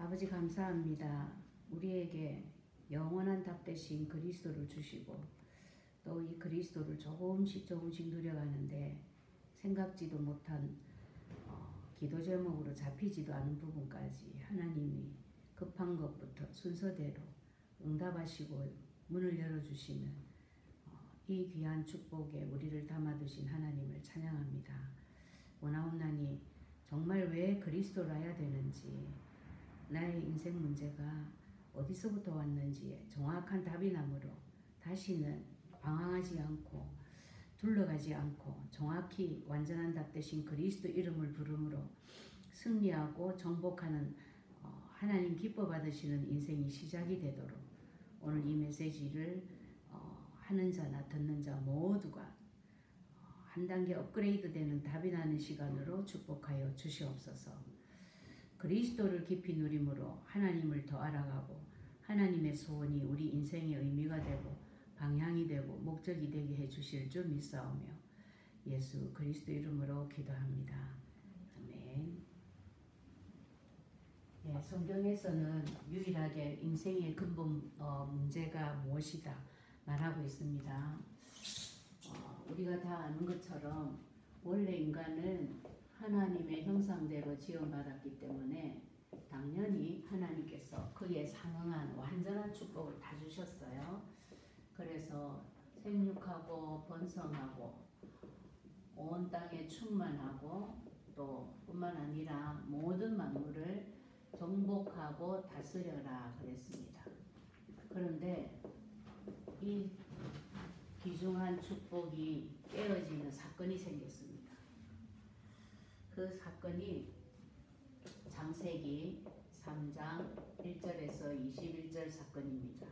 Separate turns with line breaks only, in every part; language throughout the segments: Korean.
아버지 감사합니다. 우리에게 영원한 답 대신 그리스도를 주시고 또 이 그리스도를 조금씩 누려가는데 생각지도 못한 기도 제목으로 잡히지도 않은 부분까지 하나님이 급한 것부터 순서대로 응답하시고 문을 열어주시는 이 귀한 축복에 우리를 담아두신 하나님을 찬양합니다. 원하옵나니 정말 왜 그리스도를 알아야 되는지, 나의 인생 문제가 어디서부터 왔는지에 정확한 답이 나므로 다시는 방황하지 않고 둘러가지 않고 정확히 완전한 답 대신 그리스도 이름을 부름으로 승리하고 정복하는 하나님 기뻐 받으시는 인생이 시작이 되도록 오늘 이 메시지를 하는 자나 듣는 자 모두가 한 단계 업그레이드 되는 답이 나는 시간으로 축복하여 주시옵소서. 그리스도를 깊이 누림으로 하나님을 더 알아가고 하나님의 소원이 우리 인생의 의미가 되고 방향이 되고 목적이 되게 해주실 줄 믿사오며 예수 그리스도 이름으로 기도합니다. 아멘. 네, 성경에서는 유일하게 인생의 근본 문제가 무엇이다 말하고 있습니다. 우리가 다 아는 것처럼 원래 인간은 하나님의 형상대로 지원받았기 때문에 당연히 하나님께서 그에 상응한 완전한 축복을 다 주셨어요. 그래서 생육하고 번성하고 온 땅에 충만하고 또 뿐만 아니라 모든 만물을 정복하고 다스려라 그랬습니다. 그런데 이 귀중한 축복이 깨어지는 사건이 생겼습니다. 그 사건이 창세기 3장 1절에서 21절 사건입니다.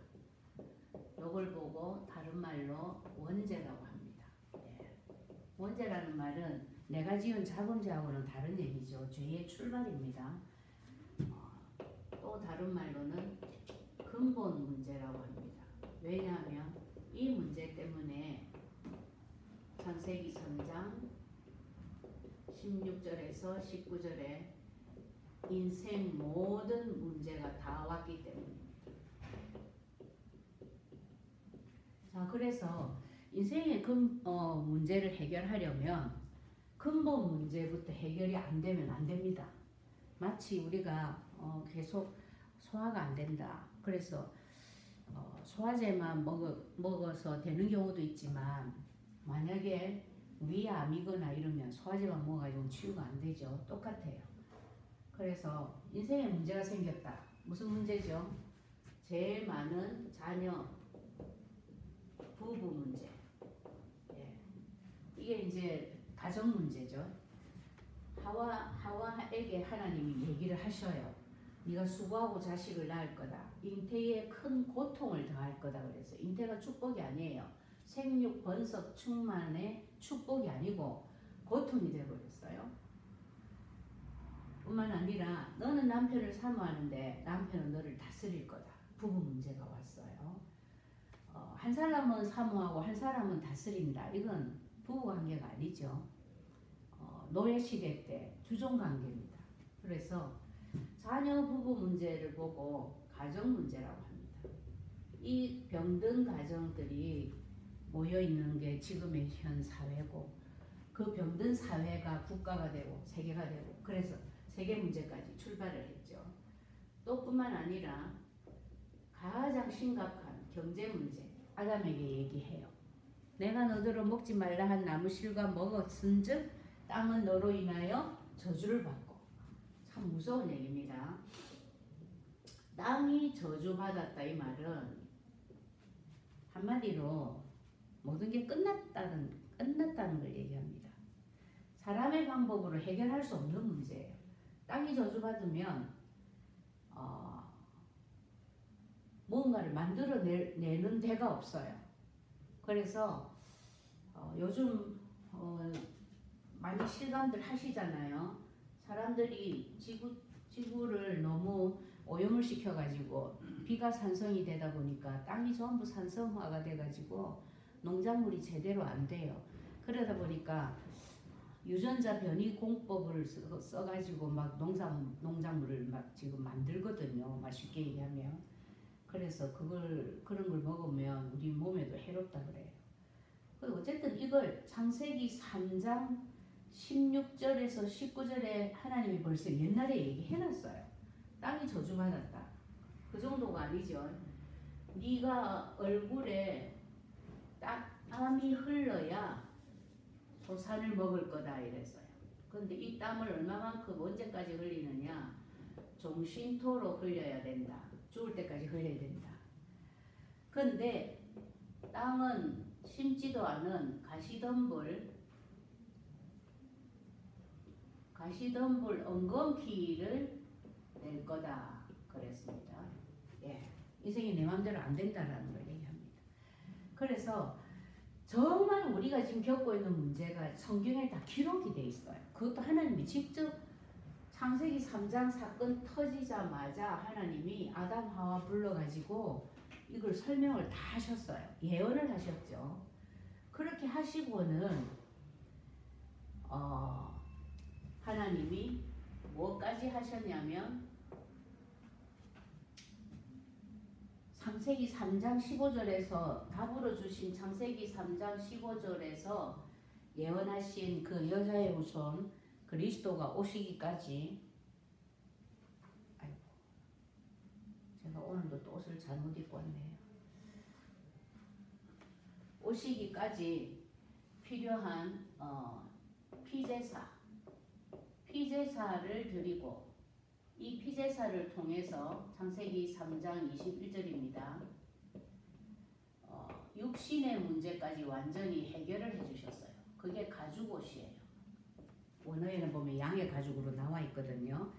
이걸 보고 다른 말로 원죄라고 합니다. 예. 원죄라는 말은 내가 지은 작은 죄하고는 다른 얘기죠. 죄의 출발입니다. 또 다른 말로는 근본 문제라고 합니다. 왜냐하면 이 문제 때문에 창세기 3장 16절에서 19절에 인생 모든 문제가 다 왔기 때문입니다. 자, 그래서 인생의 문제를 해결하려면 근본 문제부터 해결이 안 되면 안 됩니다. 마치 우리가 계속 소화가 안 된다. 그래서 소화제만 먹어서 되는 경우도 있지만 만약에 위암이거나 이러면 소화제만 먹어가지고 치유가 안 되죠. 똑같아요. 그래서 인생에 문제가 생겼다. 무슨 문제죠? 제일 많은 자녀, 부부 문제. 예. 이게 이제 가정 문제죠. 하와에게 하나님이 얘기를 하셔요. 네가 수고하고 자식을 낳을 거다. 잉태에 큰 고통을 더할 거다 그래서 잉태가 축복이 아니에요. 생육 번석 충만의 축복이 아니고 고통이 되어버렸어요. 뿐만 아니라 너는 남편을 사모하는데 남편은 너를 다스릴 거다. 부부 문제가 왔어요. 한 사람은 사모하고 한 사람은 다스린다. 이건 부부관계가 아니죠. 노예시대 때 주종관계입니다. 그래서 자녀 부부 문제를 보고 가정 문제라고 합니다. 이 병든 가정들이 모여있는 게 지금의 현 사회고 그 병든 사회가 국가가 되고 세계가 되고 그래서 세계 문제까지 출발을 했죠. 또 뿐만 아니라 가장 심각한 경제 문제 아담에게 얘기해요. 내가 너더러 먹지 말라 한 나무 실과 먹었은즉 땅은 너로 인하여 저주를 받고. 참 무서운 얘기입니다. 땅이 저주받았다 이 말은 한마디로 모든 게 끝났다는 걸 얘기합니다. 사람의 방법으로 해결할 수 없는 문제예요. 땅이 저주받으면 뭔가를 만들어내는 데가 없어요. 그래서 요즘 많이 실감들 하시잖아요. 사람들이 지구를 너무 오염을 시켜가지고 비가 산성이 되다 보니까 땅이 전부 산성화가 돼가지고 농작물이 제대로 안 돼요. 그러다 보니까 유전자 변이 공법을 써가지고 막 농작물을 막 지금 만들거든요. 막 쉽게 얘기하면. 그래서 그런 걸 먹으면 우리 몸에도 해롭다 그래요. 어쨌든 이걸 창세기 3장 16절에서 19절에 하나님이 벌써 옛날에 얘기해놨어요. 땅이 저주받았다. 그 정도가 아니죠. 네가 얼굴에 땀이 흘러야 소산을 먹을 거다 이랬어요. 근데 이 땀을 얼마만큼 언제까지 흘리느냐? 종신토록 흘려야 된다. 죽을 때까지 흘려야 된다. 근데 땅은 심지도 않은 가시덤불 엉겅퀴를 낼 거다 그랬습니다. 예, 인생이 내 마음대로 안 된다라는 걸 얘기합니다. 그래서 정말 우리가 지금 겪고 있는 문제가 성경에 다 기록이 돼 있어요. 그것도 하나님이 직접 창세기 3장 사건 터지자마자 하나님이 아담 하와 불러가지고 이걸 설명을 다 하셨어요. 예언을 하셨죠. 그렇게 하시고는 하나님이 뭐까지 하셨냐면 창세기 3장 15절에서 답으로 주신 창세기 3장 15절에서 예언하신 그 여자의 후손 그리스도가 오시기까지, 아이고, 제가 오늘도 또 옷을 잘못 입고 왔네요. 오시기까지 필요한 피제사를 드리고, 이 피제사를 통해서 창세기 3장 21절입니다. 육신의 문제까지 완전히 해결을 해주셨어요. 그게 가죽옷이에요. 원어에는 보면 양의 가죽으로 나와 있거든요.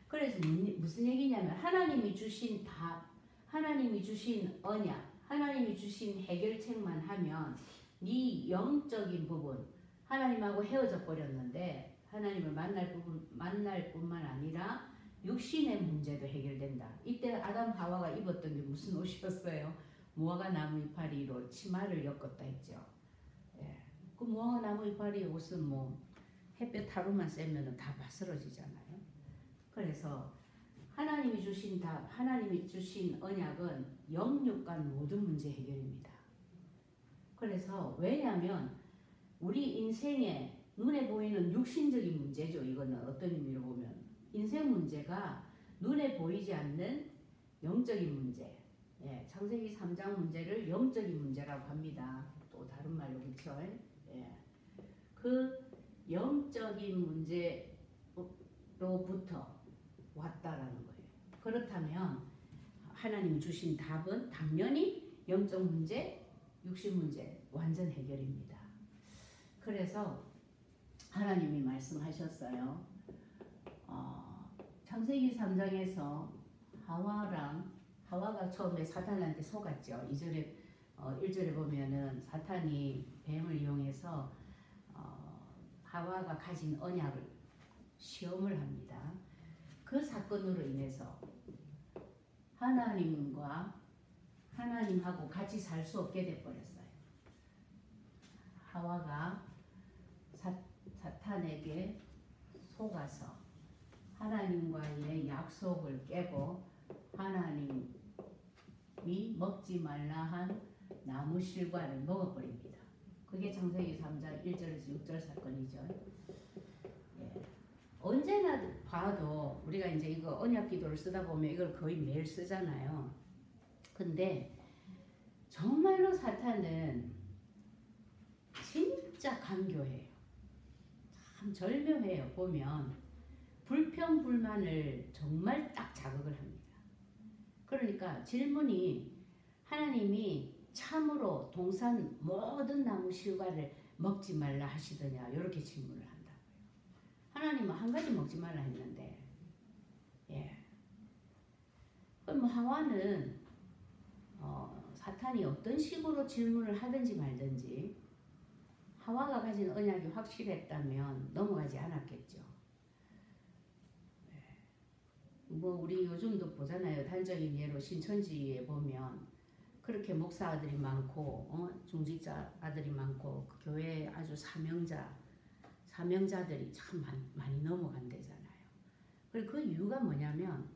그래서 무슨 얘기냐면 하나님이 주신 답, 하나님이 주신 언약, 하나님이 주신 해결책만 하면 네 영적인 부분, 하나님하고 헤어져 버렸는데 하나님을 만날 뿐만 아니라 육신의 문제도 해결된다. 이때 아담 하와가 입었던 게 무슨 옷이었어요? 무화과 나무 이파리로 치마를 엮었다 했죠. 예. 그 무화과 나무 이파리 옷은 뭐 햇볕 하루만 쐬면 다 바스러지잖아요. 그래서 하나님이 주신 답, 하나님이 주신 언약은 영육 간 모든 문제 해결입니다. 그래서 왜냐하면 우리 인생에 눈에 보이는 육신적인 문제죠. 이거는 어떤 의미로 보면 인생 문제가 눈에 보이지 않는 영적인 문제. 예, 창세기 3장 문제를 영적인 문제라고 합니다. 또 다른 말로 그렇죠. 예. 그 영적인 문제로부터 왔다라는 거예요. 그렇다면 하나님이 주신 답은 당연히 영적 문제, 육신 문제 완전 해결입니다. 그래서 하나님이 말씀하셨어요. 창세기 3장에서 하와가 처음에 사탄한테 속았죠. 1절에 보면은 사탄이 뱀을 이용해서 하와가 가진 언약을 시험을 합니다. 그 사건으로 인해서 하나님하고 같이 살 수 없게 돼버렸어요. 하와가 사탄에게 속아서 하나님과의 약속을 깨고 하나님이 먹지 말라 한 나무 실과를 먹어버립니다. 그게 창세기 3장 1절에서 6절 사건이죠. 예. 언제나 봐도 우리가 이제 이거 언약 기도를 쓰다 보면 이걸 거의 매일 쓰잖아요. 근데 정말로 사탄은 진짜 간교해요. 참 절묘해요. 보면 불평불만을 정말 딱 자극을 합니다. 그러니까 질문이 하나님이 참으로 동산 모든 나무 실과를 먹지 말라 하시더냐 이렇게 질문을 한다고요. 하나님은 한 가지 먹지 말라 했는데, 예. 그럼 하와는 사탄이 어떤 식으로 질문을 하든지 말든지 하와가 가진 언약이 확실했다면 넘어가지 않았겠죠. 뭐 우리 요즘도 보잖아요. 단적인 예로 신천지에 보면 그렇게 목사 아들이 많고 중직자 아들이 많고 그 교회 아주 사명자들이 참 많이 넘어간대잖아요. 그리고 그 이유가 뭐냐면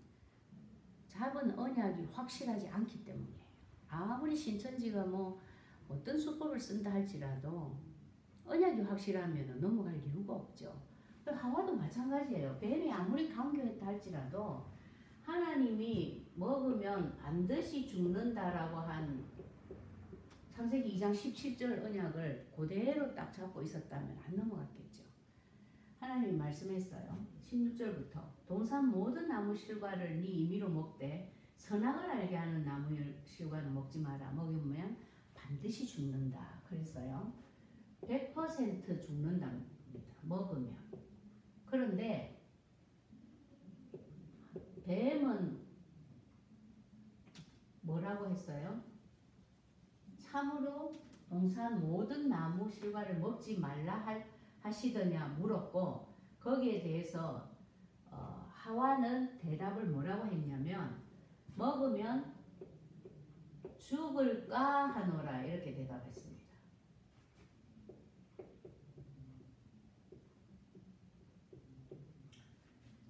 잡은 언약이 확실하지 않기 때문이에요. 아무리 신천지가 뭐 어떤 수법을 쓴다 할지라도 언약이 확실하면 넘어갈 이유가 없죠. 하와도 마찬가지예요. 뱀이 아무리 강교했다 할지라도 하나님이 먹으면 반드시 죽는다라고 한 창세기 2장 17절 언약을 그대로 딱 잡고 있었다면 안 넘어갔겠죠. 하나님이 말씀했어요. 16절부터 동산 모든 나무 실과를 네 임의로 먹되 선악을 알게 하는 나무 실과는 먹지 마라. 먹으면 반드시 죽는다. 그랬어요. 100% 죽는답니다. 먹으면. 그런데 뱀은 뭐라고 했어요? 참으로 동산 모든 나무 실과를 먹지 말라 하시더냐 물었고, 거기에 대해서 하와는 대답을 뭐라고 했냐면 먹으면 죽을까 하노라 이렇게 대답했습니다.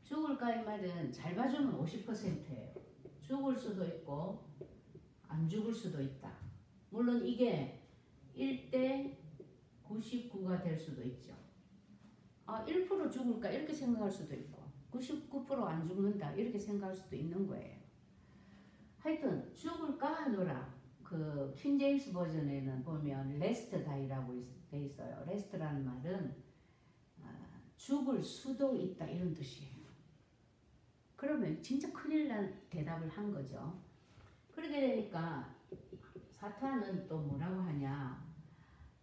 죽을까 이 말은 잘 봐주면 50%예요. 죽을 수도 있고 안 죽을 수도 있다. 물론 이게 1대 99가 될 수도 있죠. 1% 죽을까 이렇게 생각할 수도 있고 99% 안 죽는다 이렇게 생각할 수도 있는 거예요. 하여튼 죽을까 하노라. 그 킹제임스 버전에는 보면 레스트 다이라고 돼 있어요. 레스트라는 말은 죽을 수도 있다 이런 뜻이에요. 그러면 진짜 큰일 난 대답을 한 거죠. 그렇게 되니까 사탄은 또 뭐라고 하냐,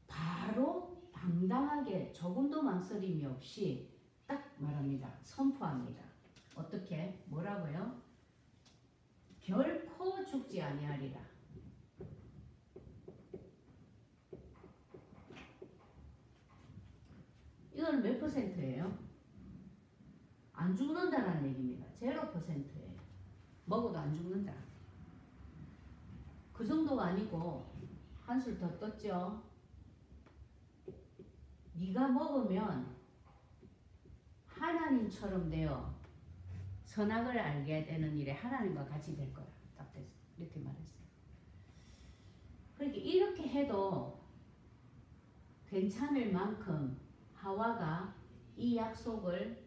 바로 당당하게 조금도 망설임이 없이 딱 말합니다. 선포합니다. 어떻게? 뭐라고요? 결코 죽지 아니하리라. 이건 몇 %예요? 안 죽는다는 얘기입니다. 0%예요. 먹어도 안 죽는다. 그 정도가 아니고 한술 더 떴죠. 네가 먹으면 하나님처럼 되어 선악을 알게 되는 일에 하나님과 같이 될 거라. 딱 됐어. 이렇게 말했어요. 그러니까 이렇게 해도 괜찮을 만큼 하와가 이 약속을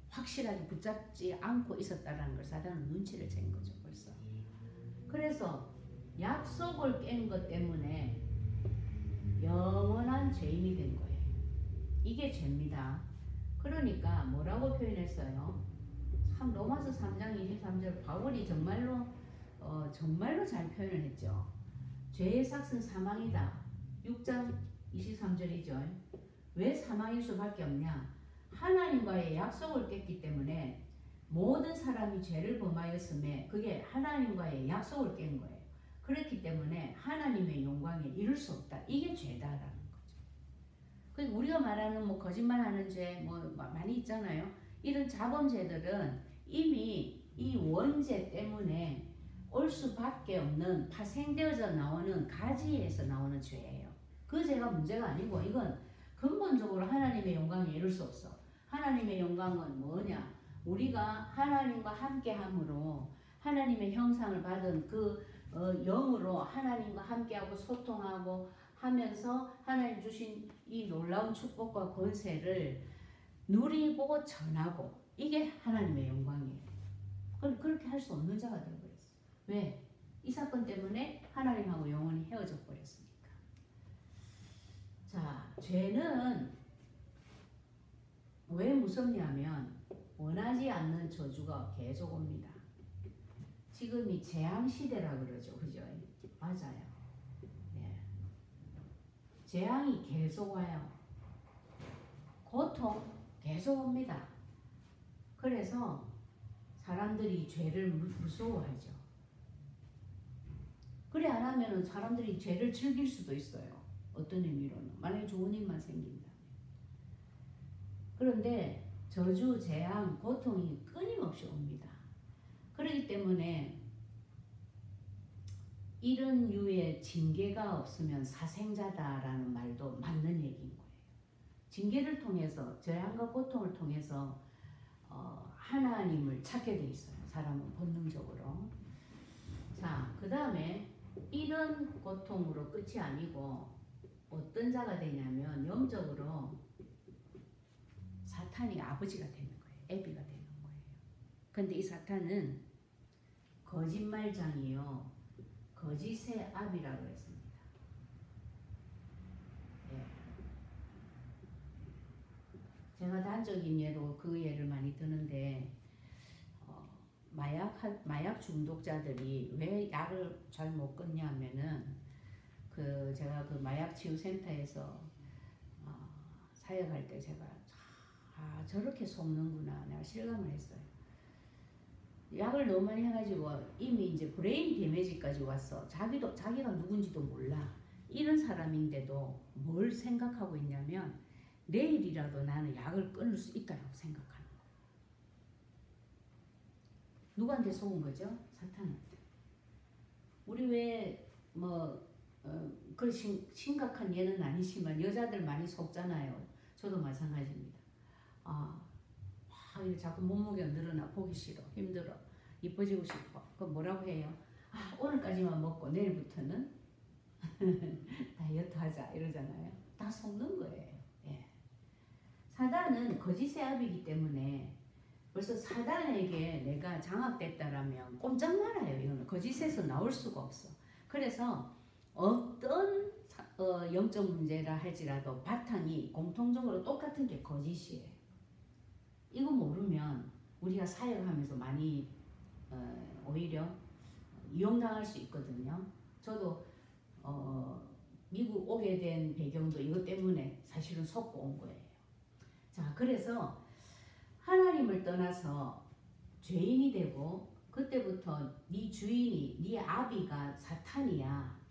확실하게 붙잡지 않고 있었다는 걸 사단은 눈치를 챈 거죠. 벌써. 그래서 약속을 깬 것 때문에 영원한 죄인이 된 거예요. 이게 죄입니다. 그러니까 뭐라고 표현했어요? 참 로마서 3장 23절 바울이 정말로 잘 표현을 했죠. 죄의 삭은 사망이다. 6장 23절이죠. 왜 사망일 수밖에 없냐? 하나님과의 약속을 깼기 때문에 모든 사람이 죄를 범하였음에 그게 하나님과의 약속을 깬 거예요. 그렇기 때문에 하나님의 영광에 이룰 수 없다. 이게 죄다라는 거죠. 그러니까 우리가 말하는 뭐 거짓말하는 죄 뭐 많이 있잖아요. 이런 자범죄들은 이미 이 원죄 때문에 올 수밖에 없는 파생되어져 나오는 가지에서 나오는 죄예요. 그 죄가 문제가 아니고 이건 근본적으로 하나님의 영광에 이룰 수 없어. 하나님의 영광은 뭐냐? 우리가 하나님과 함께함으로 하나님의 형상을 받은 그 영으로 하나님과 함께하고 소통하고 하면서 하나님 주신 이 놀라운 축복과 권세를 누리고 전하고 이게 하나님의 영광이에요. 그렇게 할 수 없는 자가 되어버렸어요. 왜? 이 사건 때문에 하나님하고 영원히 헤어져 버렸으니까. 자, 죄는 왜 무섭냐면 원하지 않는 저주가 계속 옵니다. 지금이 재앙시대라 그러죠. 그죠? 맞아요. 네. 재앙이 계속 와요. 고통 계속 옵니다. 그래서 사람들이 죄를 무서워하죠. 그래 안 하면 사람들이 죄를 즐길 수도 있어요. 어떤 의미로는. 만약에 좋은 일만 생긴다. 그런데 저주, 재앙, 고통이 끊임없이 옵니다. 그렇기 때문에 이런 류의 징계가 없으면 사생자다라는 말도 맞는 얘기인 거예요. 징계를 통해서 재앙과 고통을 통해서 하나님을 찾게 돼 있어요. 사람은 본능적으로. 자, 그 다음에 이런 고통으로 끝이 아니고 어떤 자가 되냐면 영적으로 사탄이 아버지가 되는 거예요. 애비가 되는 거예요. 근데 이 사탄은 거짓말장이요. 거짓의 아비라고 했습니다. 예. 제가 단적인 예로 그 예를 많이 드는데 마약 중독자들이 왜 약을 잘 못 끊냐면은 제가 그 마약 치유 센터에서 사역할 때 제가 저렇게 속는구나 내가 실감을 했어요. 약을 너무 많이 해가지고 이미 이제 브레인 데미지까지 왔어. 자기가 누군지도 몰라. 이런 사람인데도 뭘 생각하고 있냐면 내일이라도 나는 약을 끊을 수 있다고 생각하는 거예요. 누구한테 속은 거죠? 사탄한테. 우리 왜 그 심각한 예는 아니지만 여자들 많이 속잖아요. 저도 마찬가지입니다. 자꾸 몸무게가 늘어나 보기 싫어. 힘들어. 이뻐지고 싶어. 그럼 뭐라고 해요? 오늘까지만 먹고 내일부터는 다이어트 하자 이러잖아요. 다 속는 거예요. 예. 사단은 거짓의 아비이기 때문에 벌써 사단에게 내가 장악됐다라면 꼼짝 말아요. 이거는 거짓에서 나올 수가 없어. 그래서 어떤 영적 문제라 할지라도 바탕이 공통적으로 똑같은 게 거짓이에요. 이거 모르면 우리가 사역하면서 많이 오히려 이용당할 수 있거든요. 저도 미국 오게 된 배경도 이것 때문에 사실은 속고 온 거예요. 자, 그래서 하나님을 떠나서 죄인이 되고 그때부터 네 주인이 네 아비가 사탄이야.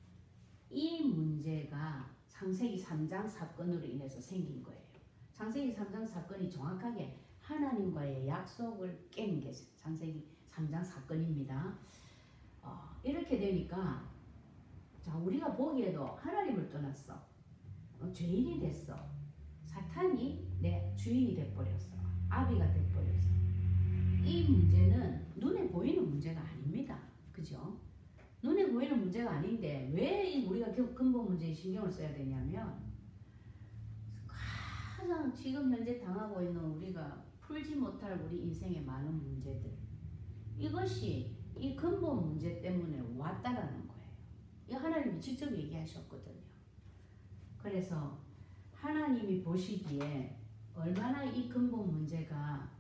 이 문제가 창세기 3장 사건으로 인해서 생긴 거예요. 창세기 3장 사건이 정확하게 하나님과의 약속을 깬 게 창세기 3장 사건입니다. 이렇게 되니까 자, 우리가 보기에도 하나님을 떠났어. 죄인이 됐어. 사탄이 내 주인이 돼버렸어. 아비가 돼버렸어. 이 문제는 눈에 보이는 문제가 아닙니다. 그죠? 눈에 보이는 문제가 아닌데 왜 우리가 근본 문제에 신경을 써야 되냐면 가장 지금 현재 당하고 있는 우리가 풀지 못할 우리 인생의 많은 문제들, 이것이 이 근본 문제 때문에 왔다라는 거예요. 이 하나님이 직접 얘기하셨거든요. 그래서 하나님이 보시기에 얼마나 이 근본 문제가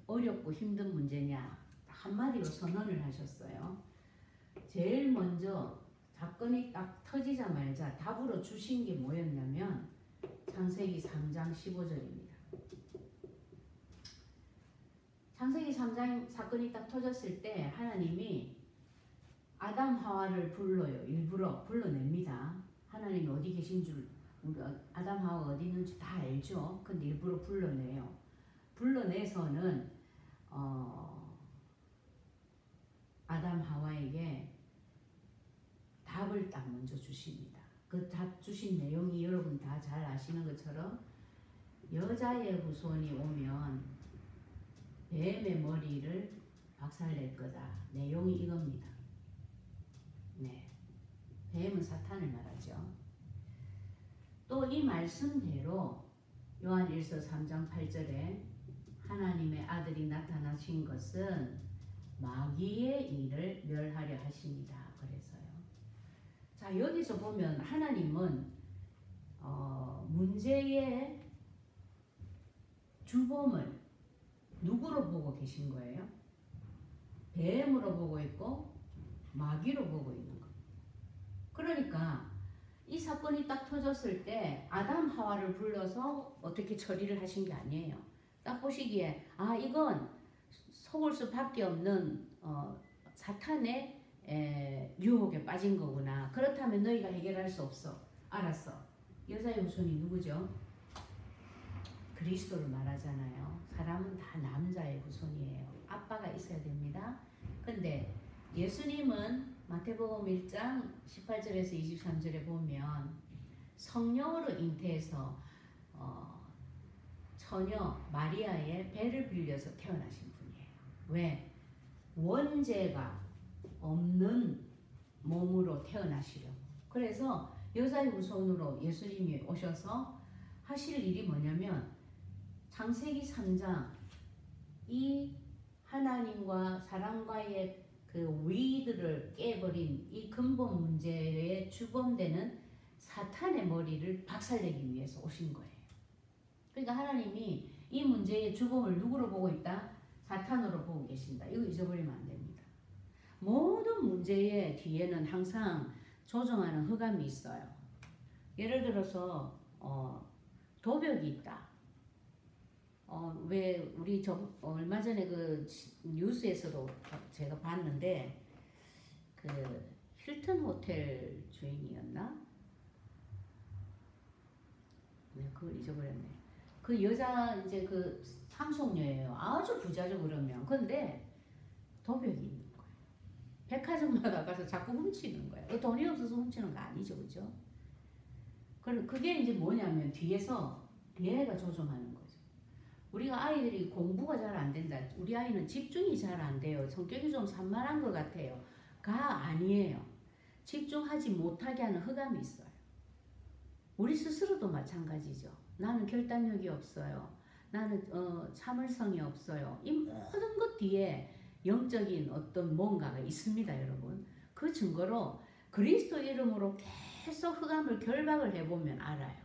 어렵고 힘든 문제냐 한마디로 선언을 하셨어요. 제일 먼저 사건이 딱 터지자마자 답으로 주신 게 뭐였냐면 창세기 3장 15절입니다. 창세기 3장 사건이 딱 터졌을 때 하나님이 아담 하와를 불러요. 일부러 불러냅니다. 하나님이 어디 계신 줄 아담 하와가 어디 있는지 다 알죠. 근데 일부러 불러내요. 불러내서는 아담 하와에게 답을 딱 먼저 주십니다. 그 답 주신 내용이 여러분 다 잘 아시는 것처럼 여자의 후손이 오면 뱀의 머리를 박살낼 거다. 내용이 이겁니다. 네, 뱀은 사탄을 말하죠. 또 이 말씀대로 요한일서 3장 8절에 하나님의 아들이 나타나신 것은 마귀의 일을 멸하려 하십니다. 그래서요. 자, 여기서 보면 하나님은 문제의 주범을 누구로 보고 계신 거예요? 뱀으로 보고 있고 마귀로 보고 있는 거예요. 그러니까 이 사건이 딱 터졌을 때 아담 하와를 불러서 어떻게 처리를 하신 게 아니에요. 딱 보시기에 이건 속을 수밖에 없는 사탄의 유혹에 빠진 거구나. 그렇다면 너희가 해결할 수 없어. 알았어. 여자의 후손이 누구죠? 그리스도를 말하잖아요. 사람은 다 남자의 후손이에요. 아빠가 있어야 됩니다. 근데 예수님은 마태복음 1장 18절에서 23절에 보면 성령으로 잉태해서 처녀 마리아의 배를 빌려서 태어나신 분이에요. 왜? 원죄가 없는 몸으로 태어나시려고. 그래서 여자의 후손으로 예수님이 오셔서 하실 일이 뭐냐면 창세기 3장 이 하나님과 사람과의 그 위들을 깨버린 이 근본 문제에 주범되는 사탄의 머리를 박살내기 위해서 오신 거예요. 그러니까 하나님이 이 문제의 주범을 누구로 보고 있다? 사탄으로 보고 계신다. 이거 잊어버리면 안 됩니다. 모든 문제의 뒤에는 항상 조정하는 흑암이 있어요. 예를 들어서 도벽이 있다. 왜 우리 얼마 전에 그 뉴스에서도 제가 봤는데 그 힐튼 호텔 주인이었나? 네, 그걸 잊어버렸네. 그 여자 이제 그 상속녀예요. 아주 부자죠 그러면. 근데 도벽이 있는 거예요. 백화점마다 가서 자꾸 훔치는 거예요. 돈이 없어서 훔치는 거 아니죠, 그죠? 그게 이제 뭐냐면 뒤에서 얘가 조종하는 거죠. 우리가 아이들이 공부가 잘 안 된다. 우리 아이는 집중이 잘 안 돼요. 성격이 좀 산만한 것 같아요. 가 아니에요. 집중하지 못하게 하는 흑암이 있어요. 우리 스스로도 마찬가지죠. 나는 결단력이 없어요. 나는 참을성이 없어요. 이 모든 것 뒤에 영적인 어떤 뭔가가 있습니다, 여러분. 그 증거로 그리스도 이름으로 계속 흑암을 결박을 해보면 알아요.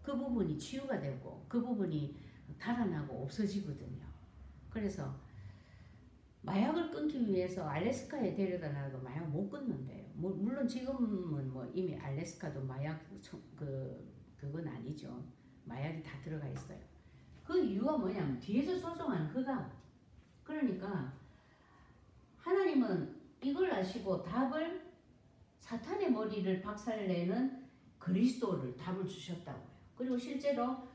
그 부분이 치유가 되고 그 부분이 달아나고 없어지거든요. 그래서 마약을 끊기 위해서 알래스카에 데려다 놔도 마약 못 끊는데요. 물론 지금은 뭐 이미 알래스카도 마약 그건 아니죠. 마약이 다 들어가 있어요. 그 이유가 뭐냐면 뒤에서 조종하는 흑암. 그러니까 하나님은 이걸 아시고 답을 사탄의 머리를 박살내는 그리스도를 답을 주셨다고요. 그리고 실제로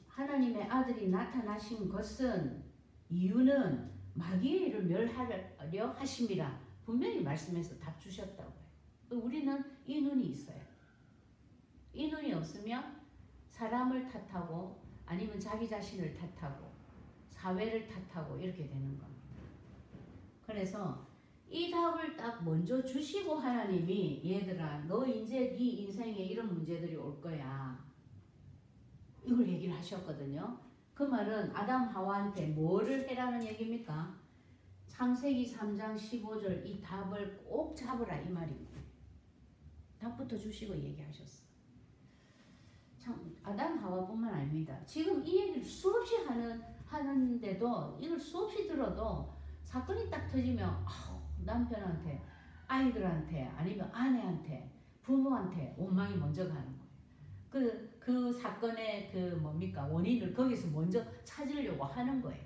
하나님의 아들이 나타나신 것은 이유는 마귀의 일을 멸하려 하심이라 분명히 말씀해서 답 주셨다고요. 우리는 이 눈이 있어요. 이 눈이 없으면 사람을 탓하고 아니면 자기 자신을 탓하고 사회를 탓하고 이렇게 되는 겁니다. 그래서 이 답을 딱 먼저 주시고 하나님이 얘들아 너 이제 네 인생에 이런 문제들이 올 거야. 이걸 얘기를 하셨거든요. 그 말은 아담 하와한테 뭐를 해라는 얘기입니까? 창세기 3장 15절 이 답을 꼭 잡으라 이 말입니다. 답부터 주시고 얘기하셨어. 참 아담 하와뿐만 아닙니다. 지금 이 얘기를 수없이 하는데도 이걸 수없이 들어도 사건이 딱 터지면 남편한테 아이들한테 아니면 아내한테 부모한테 원망이 먼저 가는 거예요. 그 사건의 원인을 거기서 먼저 찾으려고 하는 거예요.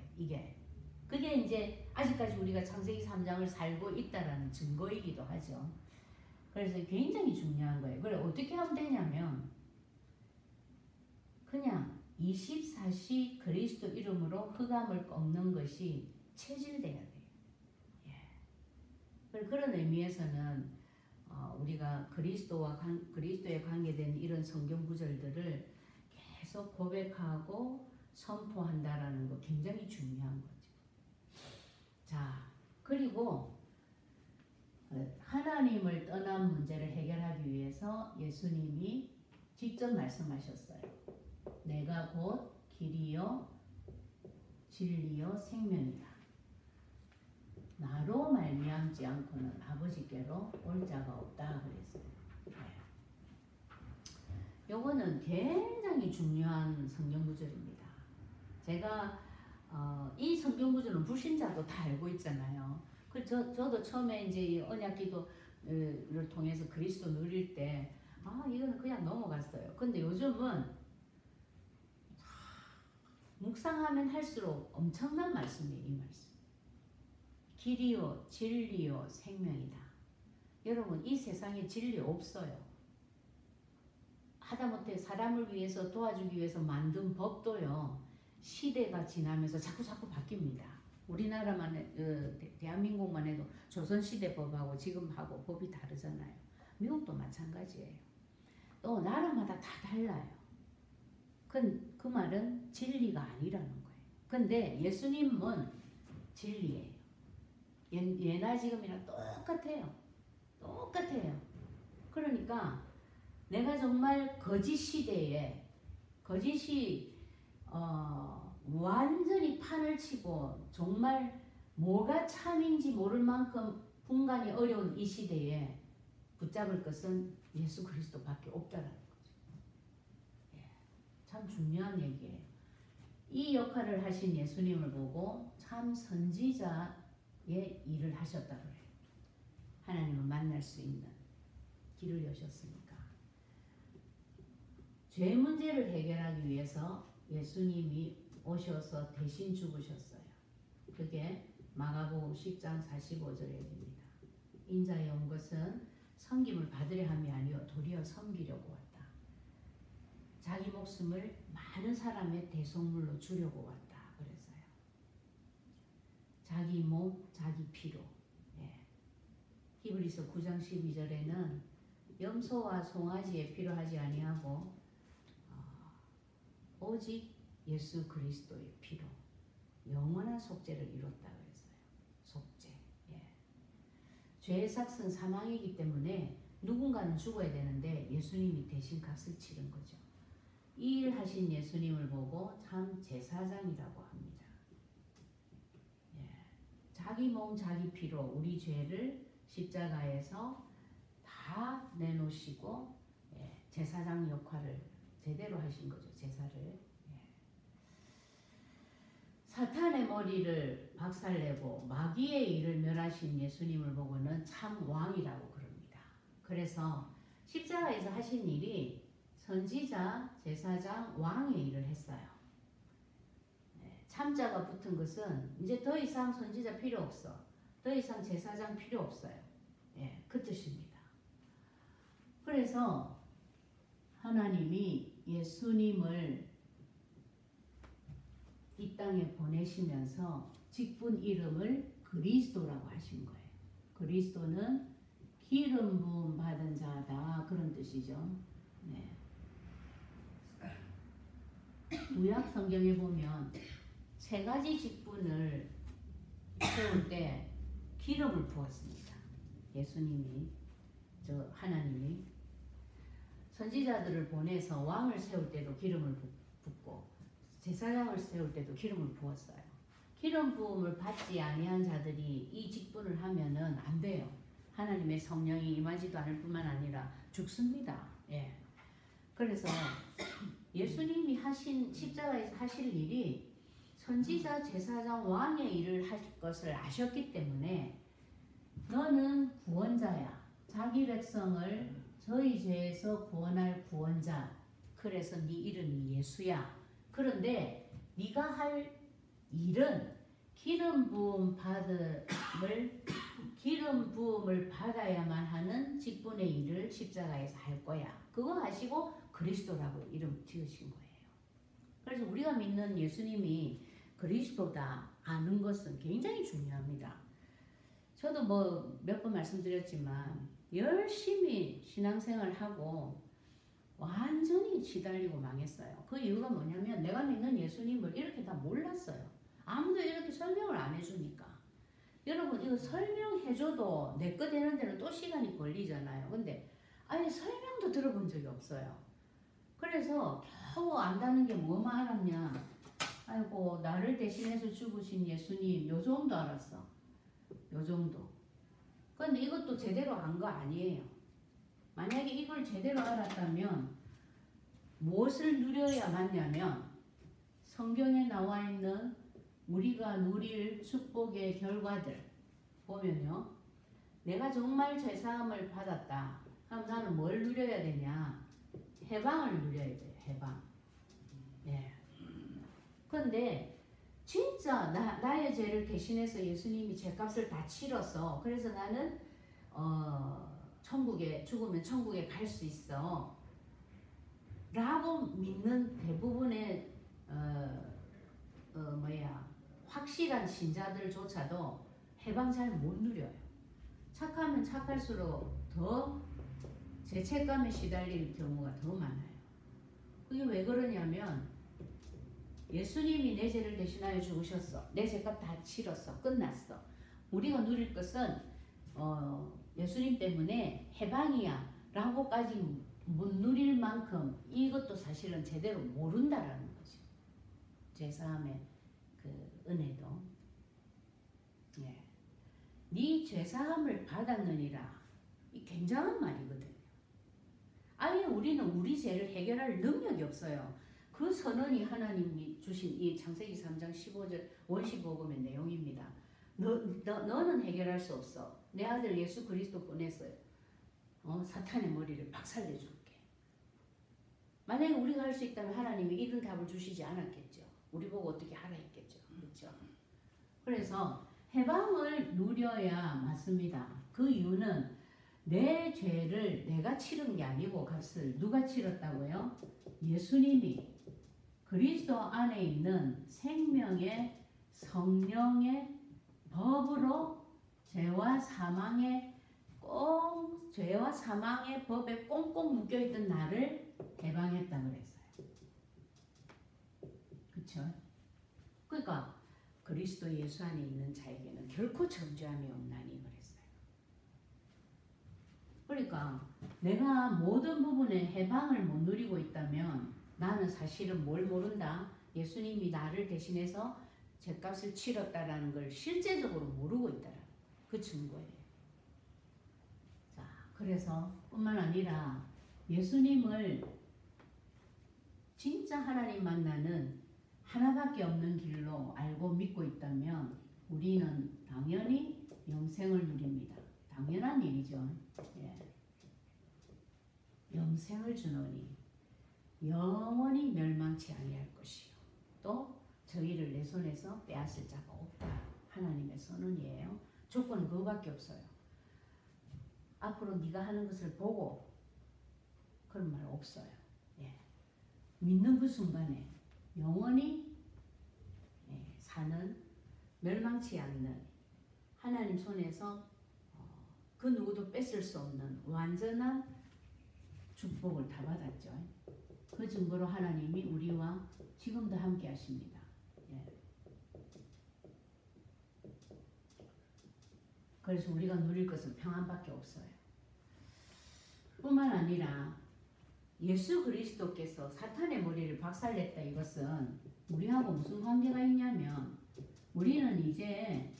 그게 이제 아직까지 우리가 창세기 3장을 살고 있다라는 증거이기도 하죠. 그래서 굉장히 중요한 거예요. 그래 어떻게 하면 되냐면 그냥 24시 그리스도 이름으로 흑암을 꺾는 것이 체질돼야 돼요. 그런 의미에서는 우리가 그리스도에 관계된 이런 성경 구절들을 계속 고백하고 선포한다라는 거 굉장히 중요한 거죠. 자, 그리고 하나님을 떠난 문제를 해결하기 위해서 예수님이 직접 말씀하셨어요. 내가 곧 길이요 진리요 생명이다. 나로 말미암지 않고는 아버지께로 올 자가 없다 그랬어요. 요거는 굉장히 중요한 성경 구절입니다. 제가 이 성경 구절은 불신자도 다 알고 있잖아요. 저도 처음에 이제 이 언약기도를 통해서 그리스도 누릴 때 이거는 그냥 넘어갔어요. 근데 요즘은 묵상하면 할수록 엄청난 말씀이에요. 이 말씀. 길이요 진리요 생명이다. 여러분 이 세상에 진리 없어요. 하다못해 사람을 위해서 도와주기 위해서 만든 법도요. 시대가 지나면서 자꾸 바뀝니다. 우리나라만 대한민국만 해도 조선시대 법하고 지금 하고 법이 다르잖아요. 미국도 마찬가지예요. 또 나라마다 다 달라요. 그 말은 진리가 아니라는 거예요. 근데 예수님은 진리예요. 예나 지금이랑 똑같아요. 똑같아요. 그러니까 내가 정말 거짓 시대에 거짓이 완전히 판을 치고 정말 뭐가 참인지 모를 만큼 분간이 어려운 이 시대에 붙잡을 것은 예수 그리스도밖에 없다라는 거죠. 예, 참 중요한 얘기예요. 이 역할을 하신 예수님을 보고 참 선지자의 일을 하셨다고 해요. 하나님을 만날 수 있는 길을 여셨으니까. 죄 문제를 해결하기 위해서 예수님이 오셔서 대신 죽으셨어요. 그게 마가복음 10장 45절에 됩니다. 인자에 온 것은 섬김을 받으려 함이 아니요 도리어 섬기려고 왔다. 자기 목숨을 많은 사람의 대속물로 주려고 왔다. 그랬어요. 자기 몸, 자기 피로. 예. 히브리서 9장 12절에는 염소와 송아지의 피로 하지 아니하고 오직 예수 그리스도의 피로 영원한 속죄를 이뤘다 그랬어요. 속죄. 예. 죄의 삭은 사망이기 때문에 누군가는 죽어야 되는데 예수님이 대신 값을 치른 거죠. 이 일 하신 예수님을 보고 참 제사장이라고 합니다. 예. 자기 몸 자기 피로 우리 죄를 십자가에서 다 내놓으시고 예. 제사장 역할을 제대로 하신 거죠. 제사를. 예. 사탄의 머리를 박살내고 마귀의 일을 멸하신 예수님을 보고는 참 왕이라고 그럽니다. 그래서 십자가에서 하신 일이 선지자, 제사장, 왕의 일을 했어요. 예. 참자가 붙은 것은 이제 더 이상 선지자 필요 없어. 더 이상 제사장 필요 없어요. 예. 그 뜻입니다. 그래서 하나님이 예수님을 이 땅에 보내시면서 직분 이름을 그리스도라고 하신 거예요. 그리스도는 기름 부음 받은 자다 그런 뜻이죠. 네. 구약 성경에 보면 세 가지 직분을 세울 때 기름을 부었습니다. 예수님이 하나님이 선지자들을 보내서 왕을 세울 때도 기름을 붓고 제사장을 세울 때도 기름을 부었어요. 기름 부음을 받지 아니한 자들이 이 직분을 하면은 안 돼요. 하나님의 성령이 임하지도 않을 뿐만 아니라 죽습니다. 예. 그래서 예수님이 하신 십자가에서 하실 일이 선지자, 제사장, 왕의 일을 할 것을 아셨기 때문에 너는 구원자야. 자기 백성을 저희 죄에서 구원할 구원자. 그래서 네 이름이 예수야. 그런데 네가 할 일은 기름 부음을 받아야만 하는 직분의 일을 십자가에서 할 거야. 그거 하시고 그리스도라고 이름 지으신 거예요. 그래서 우리가 믿는 예수님이 그리스도다 아는 것은 굉장히 중요합니다. 저도 뭐 몇 번 말씀드렸지만 열심히 신앙생활 하고 완전히 시달리고 망했어요. 그 이유가 뭐냐면 내가 믿는 예수님을 이렇게 다 몰랐어요. 아무도 이렇게 설명을 안 해주니까. 여러분 이거 설명해줘도 내 거 되는 데는 또 시간이 걸리잖아요. 근데 아예 설명도 들어본 적이 없어요. 그래서 겨우 안다는 게 뭐만 알았냐. 아이고 나를 대신해서 죽으신 예수님 요 정도 알았어. 요 정도. 근데 이것도 제대로 안 거 아니에요. 만약에 이걸 제대로 알았다면 무엇을 누려야 맞냐면 성경에 나와 있는 우리가 누릴 축복의 결과들 보면요. 내가 정말 죄사함을 받았다. 그럼 나는 뭘 누려야 되냐? 해방을 누려야 돼요. 해방. 예. 근데 진짜 나의 죄를 대신해서 예수님이 죄값을 다 치러서 그래서 나는 천국에 죽으면 천국에 갈 수 있어 라고 믿는 대부분의 확실한 신자들조차도 해방 잘 못 누려요. 착하면 착할수록 더 죄책감에 시달릴 경우가 더 많아요. 그게 왜 그러냐면 예수님이 내 죄를 대신하여 죽으셨어. 내 죄값 다 치렀어. 끝났어. 우리가 누릴 것은 예수님 때문에 해방이야 라고까지 못 누릴 만큼 이것도 사실은 제대로 모른다라는 거죠. 죄사함의 그 은혜도. 예. 네 죄사함을 받았느니라. 이 굉장한 말이거든요. 아예 우리는 우리 죄를 해결할 능력이 없어요. 그 선언이 하나님이 주신 이 창세기 3장 15절 원시복음의 내용입니다. 너는 해결할 수 없어. 내 아들 예수 그리스도 보냈어요. 사탄의 머리를 박살내 줄게. 만약에 우리가 할 수 있다면 하나님이 이런 답을 주시지 않았겠죠. 우리 보고 어떻게 하라 했겠죠. 그렇죠? 그래서 해방을 누려야 맞습니다. 그 이유는 내 죄를 내가 치른 게 아니고 값을 누가 치렀다고요? 예수님이 그리스도 안에 있는 생명의 성령의 법으로 죄와 사망의 법에 꽁꽁 묶여있던 나를 해방했다 그랬어요. 그쵸? 그러니까 그리스도 예수 안에 있는 자에게는 결코 정죄함이 없나니 그랬어요. 그러니까 내가 모든 부분에 해방을 못 누리고 있다면 나는 사실은 뭘 모른다? 예수님이 나를 대신해서 죄값을 치렀다라는 걸 실제적으로 모르고 있다라는 그 증거예요. 자, 그래서 뿐만 아니라 예수님을 진짜 하나님 만나는 하나밖에 없는 길로 알고 믿고 있다면 우리는 당연히 영생을 누립니다. 당연한 일이죠. 예. 영생을 주노니 영원히 멸망치 아니할 것이요 또 저희를 내 손에서 빼앗을 자가 없다. 하나님의 선언이에요. 조건은 그거밖에 없어요. 앞으로 네가 하는 것을 보고 그런 말 없어요. 예. 믿는 그 순간에 영원히 사는 멸망치 않는 하나님 손에서 그 누구도 뺏을 수 없는 완전한 축복을 다 받았죠. 그 증거로 하나님이 우리와 지금도 함께 하십니다. 예. 그래서 우리가 누릴 것은 평안밖에 없어요. 뿐만 아니라 예수 그리스도께서 사탄의 머리를 박살냈다. 이것은 우리하고 무슨 관계가 있냐면 우리는 이제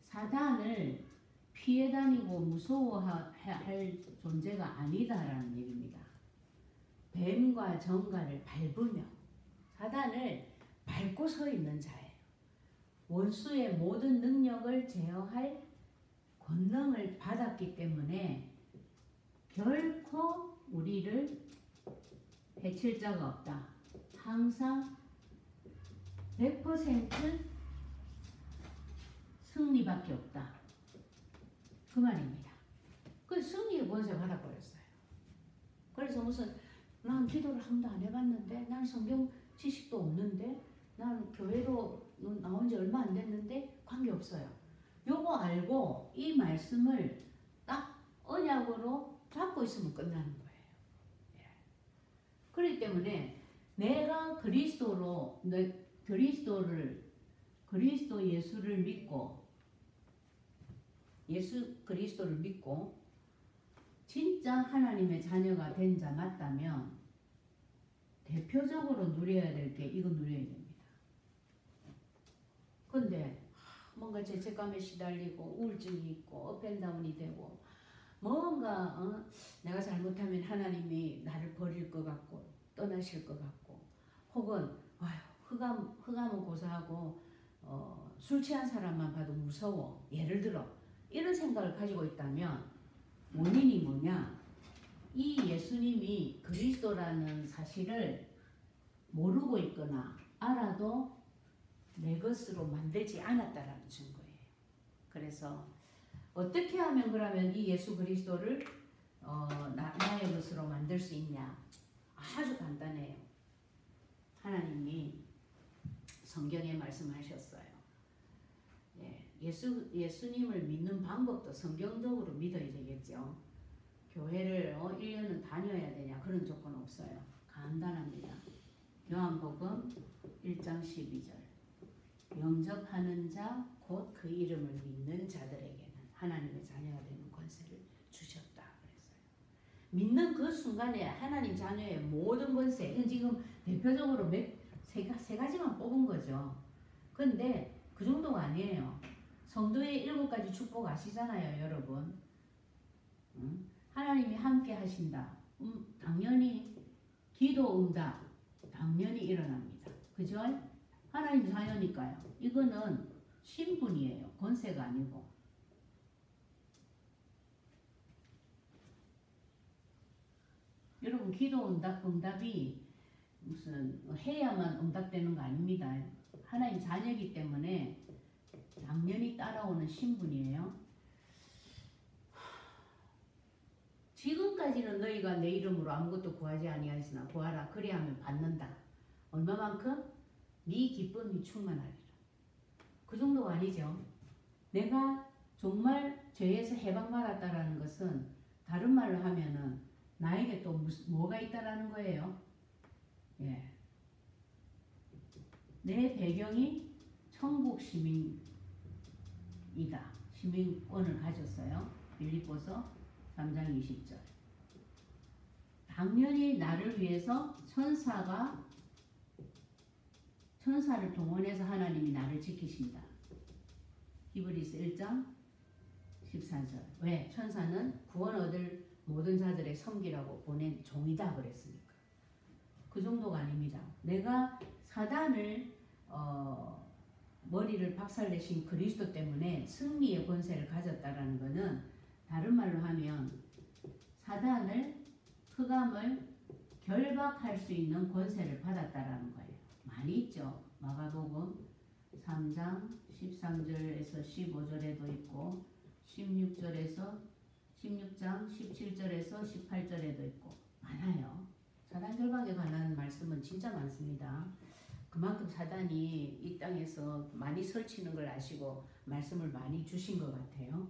사단을 피해 다니고 무서워할 존재가 아니다라는 얘기입니다. 뱀과 정갈을 밟으며 사단을 밟고 서 있는 자예요. 원수의 모든 능력을 제어할 권능을 받았기 때문에 결코 우리를 해칠 자가 없다. 항상 100% 승리밖에 없다. 그 말입니다. 그 승리의 권세 받아버렸어요. 그래서 무슨 난 기도를 한 번도 안 해봤는데 난 성경 지식도 없는데 난 교회로 나온 지 얼마 안 됐는데 관계없어요. 요거 알고 이 말씀을 딱 언약으로 잡고 있으면 끝나는 거예요. 예. 그렇기 때문에 내가 그리스도 예수를 믿고 예수 그리스도를 믿고 진짜 하나님의 자녀가 된 자 맞다면 대표적으로 누려야 될 게 이거 누려야 됩니다. 근데 뭔가 죄책감에 시달리고 우울증이 있고 업앤다운이 되고 뭔가 내가 잘못하면 하나님이 나를 버릴 것 같고 떠나실 것 같고 혹은 흑암은 고사하고 술 취한 사람만 봐도 무서워. 예를 들어 이런 생각을 가지고 있다면 원인이 뭐냐? 이 예수님이 그리스도라는 사실을 모르고 있거나 알아도 내 것으로 만들지 않았다라는 증거예요. 그래서 어떻게 하면 그러면 이 예수 그리스도를 나의 것으로 만들 수 있냐? 아주 간단해요. 하나님이 성경에 말씀하셨어요. 예수님을 믿는 방법도 성경적으로 믿어야 되겠죠. 교회를 1년은 다녀야 되냐 그런 조건 없어요. 간단합니다. 요한복음 1장 12절 영접하는 자 곧 그 이름을 믿는 자들에게는 하나님의 자녀가 되는 권세를 주셨다 그랬어요. 믿는 그 순간에 하나님 자녀의 모든 권세, 이건 지금 대표적으로 세 가지만 뽑은 거죠. 근데 그 정도가 아니에요. 성도의 7가지 축복 아시잖아요, 여러분. 하나님이 함께 하신다. 당연히 기도 응답 당연히 일어납니다. 그죠? 하나님 자녀니까요. 이거는 신분이에요. 권세가 아니고. 여러분 기도 응답이 무슨 해야만 응답되는 거 아닙니다. 하나님 자녀이기 때문에 당연히 따라오는 신분이에요. 지금까지는 너희가 내 이름으로 아무것도 구하지 아니하였으나 구하라 그리하면 받는다. 얼마만큼? 네 기쁨이 충만하리라. 그 정도가 아니죠. 내가 정말 죄에서 해방받았다라는 것은 다른 말로 하면은 나에게 또 뭐가 있다라는 거예요. 예. 내 배경이 천국 시민이다. 시민권을 가졌어요. 빌립보서 3장 20절. 당연히 나를 위해서 천사를 동원해서 하나님이 나를 지키신다. 히브리서 1장 14절. 왜? 천사는 구원 얻을 모든 자들의 섬기라고 보낸 종이다 그랬으니까. 그 정도가 아닙니다. 내가 사단을 머리를 박살내신 그리스도 때문에 승리의 권세를 가졌다라는 것은 다른 말로 하면 사단을 흑암을 결박할 수 있는 권세를 받았다라는 거예요. 많이 있죠. 마가복음 3장 13절에서 15절에도 있고 16장 17절에서 18절에도 있고 많아요. 사단 결박에 관한 말씀은 진짜 많습니다. 그만큼 사단이 이 땅에서 많이 설치는 걸 아시고 말씀을 많이 주신 것 같아요.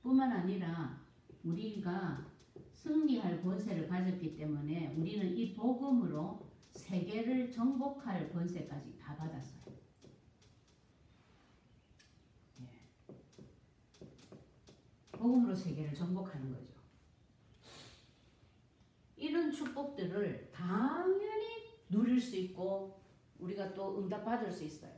뿐만 아니라 우리가 승리할 권세를 가졌기 때문에 우리는 이 복음으로 세계를 정복할 권세까지 다 받았어요. 복음으로 세계를 정복하는 거죠. 이런 축복들을 당연히 누릴 수 있고 우리가 또 응답받을 수 있어요.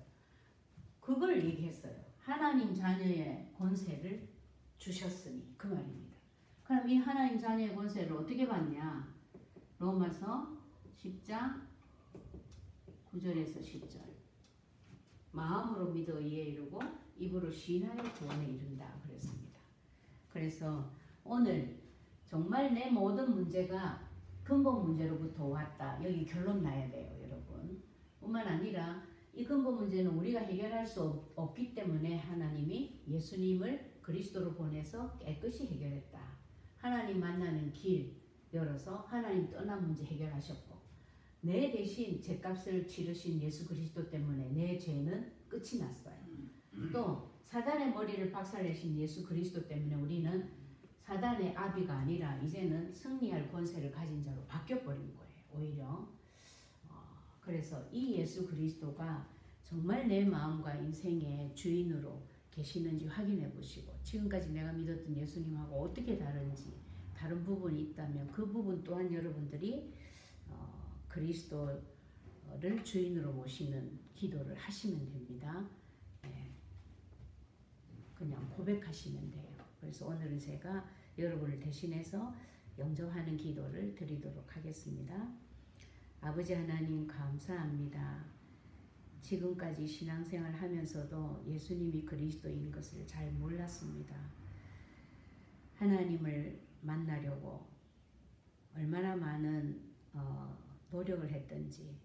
그걸 얘기했어요. 하나님 자녀의 권세를 주셨으니 그 말입니다. 그럼 이 하나님 자녀의 권세를 어떻게 받냐? 로마서 10장 9절에서 10절. 마음으로 믿어 의에 이르고 입으로 시인하여 구원에 이른다 그랬습니다. 그래서 오늘 정말 내 모든 문제가 근본 문제로부터 왔다. 여기 결론 나야 돼요, 여러분. 뿐만 아니라 이 근본 문제는 우리가 해결할 수 없기 때문에 하나님이 예수님을 그리스도로 보내서 깨끗이 해결했다. 하나님 만나는 길 열어서 하나님 떠난 문제 해결하셨고 내 대신 죄값을 치르신 예수 그리스도 때문에 내 죄는 끝이 났어요. 또 사단의 머리를 박살내신 예수 그리스도 때문에 우리는 사단의 아비가 아니라 이제는 승리할 권세를 가진 자로 바뀌어버린 거예요. 오히려 그래서 이 예수 그리스도가 정말 내 마음과 인생의 주인으로 계시는지 확인해 보시고 지금까지 내가 믿었던 예수님하고 어떻게 다른지 다른 부분이 있다면 그 부분 또한 여러분들이 그리스도를 주인으로 모시는 기도를 하시면 됩니다. 그냥 고백하시면 돼요. 그래서 오늘은 제가 여러분을 대신해서 영접하는 기도를 드리도록 하겠습니다. 아버지 하나님 감사합니다. 지금까지 신앙생활 하면서도 예수님이 그리스도인 것을 잘 몰랐습니다. 하나님을 만나려고 얼마나 많은 노력을 했던지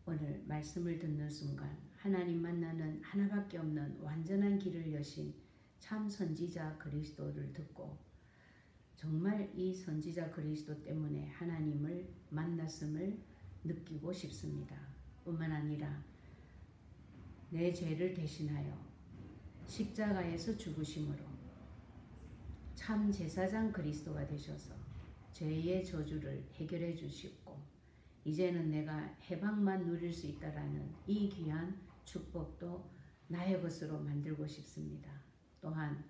오늘 말씀을 듣는 순간 하나님 만나는 하나밖에 없는 완전한 길을 여신 참 선지자 그리스도를 듣고 정말 이 선지자 그리스도 때문에 하나님을 만났음을 느끼고 싶습니다. 뿐만 아니라 내 죄를 대신하여 십자가에서 죽으심으로 참 제사장 그리스도가 되셔서 죄의 저주를 해결해 주시고 이제는 내가 해방만 누릴 수 있다라는 이 귀한 축복도 나의 것으로 만들고 싶습니다. 또한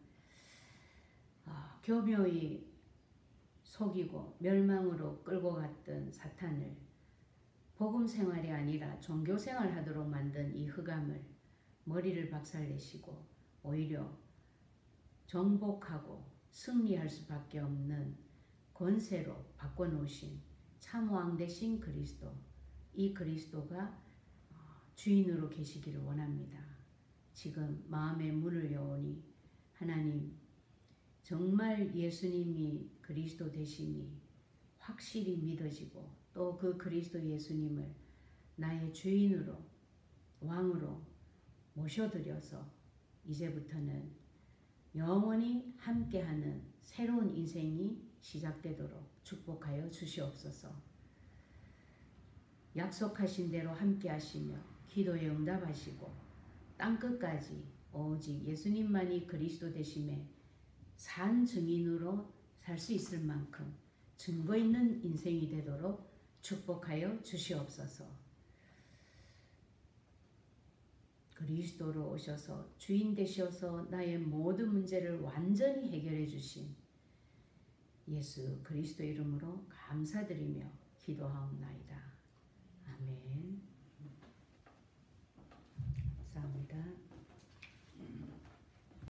교묘히 속이고 멸망으로 끌고 갔던 사탄을 복음 생활이 아니라 종교 생활하도록 만든 이 흑암을 머리를 박살내시고 오히려 정복하고 승리할 수밖에 없는 권세로 바꿔놓으신 참 왕 되신 그리스도, 이 그리스도가 주인으로 계시기를 원합니다. 지금 마음의 문을 여오니 하나님 정말 예수님이 그리스도 되심이 확실히 믿어지고 또 그 그리스도 예수님을 나의 주인으로 왕으로 모셔드려서 이제부터는 영원히 함께하는 새로운 인생이 시작되도록 축복하여 주시옵소서. 약속하신 대로 함께하시며 기도에 응답하시고 땅끝까지 오직 예수님만이 그리스도 되심에 산 증인으로 살 수 있을 만큼 증거 있는 인생이 되도록 축복하여 주시옵소서. 그리스도로 오셔서 주인 되셔서 나의 모든 문제를 완전히 해결해 주신 예수 그리스도 이름으로 감사드리며 기도하옵나이다. 아멘. 감사합니다.